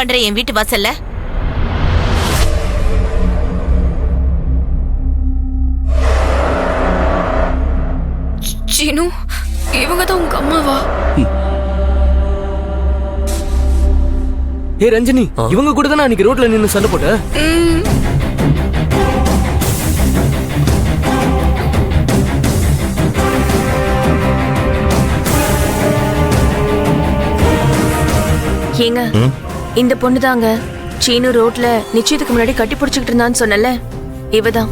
பண்ற என் வீட்டு வாசல்ல? சீனு, இவங்க தான் உங்க அம்மாவா? ஏ ரஞ்சினி, இவங்க கூட தானே அன்னைக்கு ரோட்ல நின்னு சண்டை போட்ட? ஏங்க, இந்த பொண்ணு தாங்க சீனு ரோட்ல நிச்சயத்துக்கு முன்னாடி கட்டி பிடிச்சுக்கிட்டு இருந்தான்னு சொன்னல, இவதான்.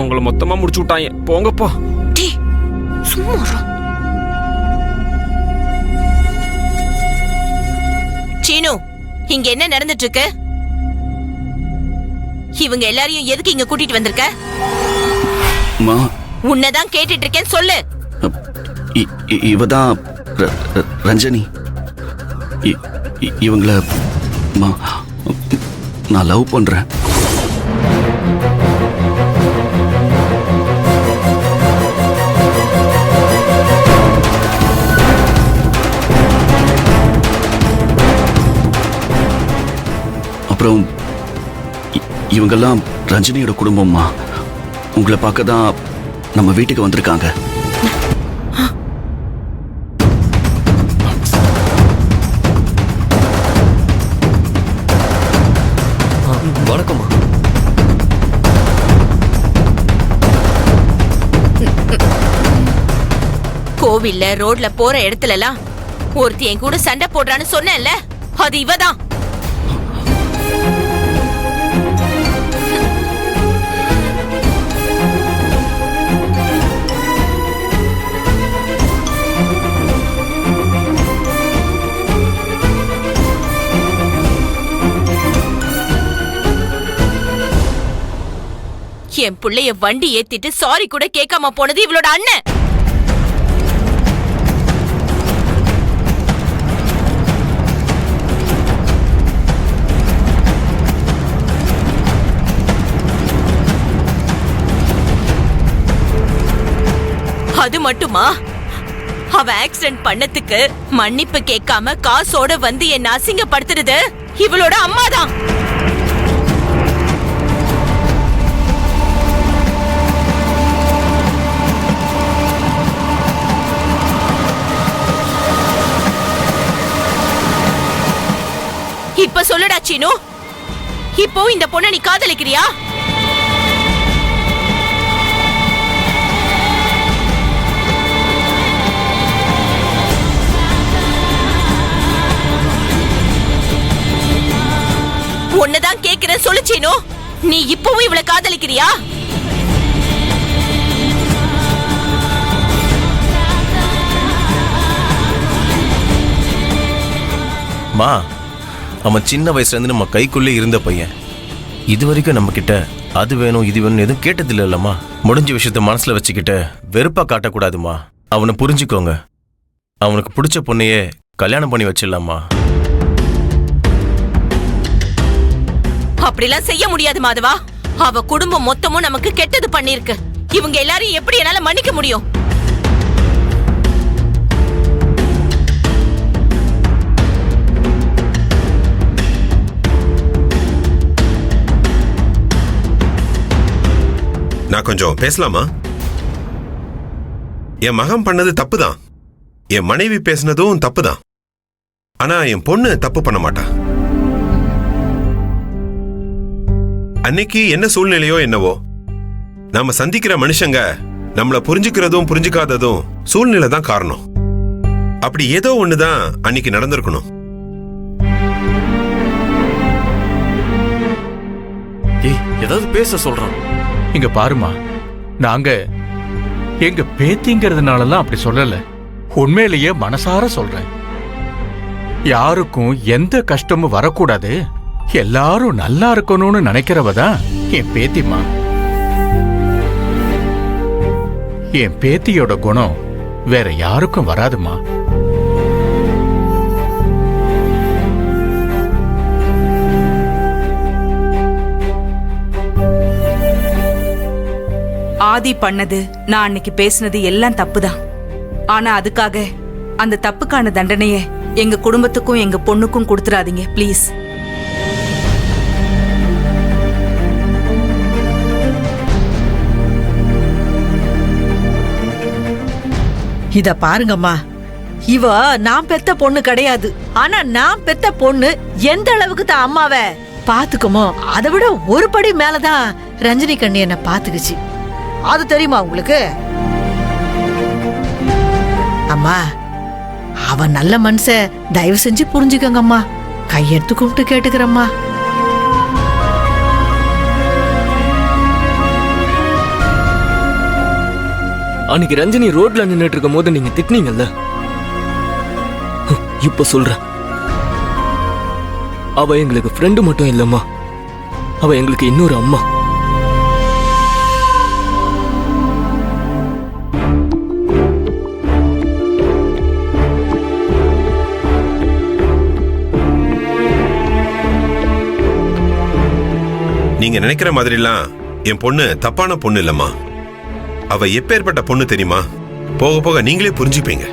உங்களை மொத்தமா முடிச்சு விட்டாங்க. போங்கப்பா. சும்மா சீனு, இங்க என்ன நடந்துட்டு இருக்கு? இவங்க எல்லாரையும் எதுக்கு இங்க கூட்டிட்டு வந்திருக்க? உன்னதான் கேட்டுட்டு இருக்கேன், சொல்லு. இவதான் ரஞ்சனி. இவங்கள நான் லவ் பண்றேன். அப்புறம் இவங்கெல்லாம் ரஞ்சனியோட குடும்பம்மா. உங்களை பார்க்க தான் நம்ம வீட்டுக்கு வந்திருக்காங்க. வணக்கம்மா. கோவில்ல ரோட்ல போற இடத்துல எல்லாம் ஒருத்தி என் கூட சண்டை போடுறான்னு சொன்னேன்ல, அது இவதான். என் பிள்ளைய வண்டி ஏத்திட்டு சாரி கூட கேட்காம போனது இவளோட அண்ணன். அது மட்டுமா, அவ ஆக்சிடென்ட் பண்ணதுக்கு மன்னிப்பு கேட்காம காசோட வந்து என்ன அசிங்கப்படுத்துறது இவளோட அம்மாதான். இப்ப சொல்லுடா சீனு, இப்போ இந்த பொண்ணை நீ காதலிக்கிறியா? உன்னதான் கேக்குறேன், சொல்லு சீனு. நீ இப்பவும் இவளை காதலிக்கிறியா? மா, அவன் சின்ன வயசுல இருந்து நம்ம கைக்குள்ளே இருந்த பையன். இது வரைக்கும் நம்ம கிட்ட அது வேணும் இது வேணும் எதுவும் கேட்டதில்ல இல்லம்மா. முடிஞ்ச விஷயத்த மனசுல வச்சுக்கிட்டு வெறுப்பா காட்டக்கூடாதுமா. அவனை புரிஞ்சுக்கோங்க. அவனுக்கு பிடிச்ச பொண்ணையே கல்யாணம் பண்ணி வச்சிடலாமா. அப்படிலாம் செய்ய முடியாது மாதவா. அவ குடும்பம் மொத்தமும் நமக்கு கெட்டது பண்ணிருக்கு. இவங்க எல்லாரையும் எப்படி என்னால மன்னிக்க முடியும்? நான் கொஞ்சம் பேசலாமா? என் மகன் பண்ணது தப்புதான், என் மனைவி பேசினதும் தப்புதான். ஆனா என் பொண்ணு தப்பு பண்ண மாட்டா. அன்னைக்கு என்ன சூழ்நிலையோ என்னவோ, நாம சந்திக்கிற மனுஷங்க நம்மள புரிஞ்சுக்கிறதும் புரிஞ்சுக்காததும் சூழ்நிலை தான் காரணம். அப்படி ஏதோ ஒண்ணுதான் அன்னைக்கு நடந்திருக்கணும். ஏதாவது பேச சொல்றான். இங்க பாருமா, நாங்க எங்க பேத்திங்கிறதுனாலலாம் அப்படி சொல்லல. உண்மையிலேயே மனசார சொல்றேன். யாருக்கும் எந்த கஷ்டமும் வரக்கூடாது, எல்லாரும் நல்லா இருக்கணும்னு நினைக்கிறவதான் என் பேத்திமா. என் பேத்தியோட குணம் வேற யாருக்கும் வராதுமா. ஆதி பண்ணது, நான் அன்னைக்கு பேசினது எல்லாம் தப்புதான். ஆனா அதுக்காக அந்த தப்புக்கான தண்டனைய எங்க குடும்பத்துக்கும் எங்க பொண்ணுக்கும் கொடுத்துறாதீங்க ப்ளீஸ். இத பாருங்கம்மா, இவ நான் பெத்த பொண்ணு கிடையாது. ஆனா நான் பெத்த பொண்ணு எந்த அளவுக்கு தான் அம்மாவை பாத்துக்குமோ அதை விட ஒரு படி மேலதான் ரஞ்சினி கண்ணி என்ன பாத்துக்குச்சு. அது தெரியுமா உங்களுக்கு? அம்மா, அவ நல்ல மனுஷ, தயவு செஞ்சு புரிஞ்சுக்கங்கம்மா. கையெடுத்து கும்பிட்டு கேட்டுக்கிறம்மா. அன்னைக்கு ரஞ்சினி ரோட்ல நின்னுட்டு இருக்கும் போது நீங்க திட்டினீங்கல்ல, இப்ப சொல்றேன். அவ எங்களுக்கு ஃப்ரெண்டு மட்டும் இல்லம்மா, அவ எங்களுக்கு இன்னொரு அம்மா. நீங்க நினைக்கிற மாதிரிலாம் என் பொண்ணு தப்பான பொண்ணு இல்லம்மா. அவ எப்பேற்பட்ட பொண்ணு தெரியுமா? போக போக நீங்களே புரிஞ்சுப்பீங்க.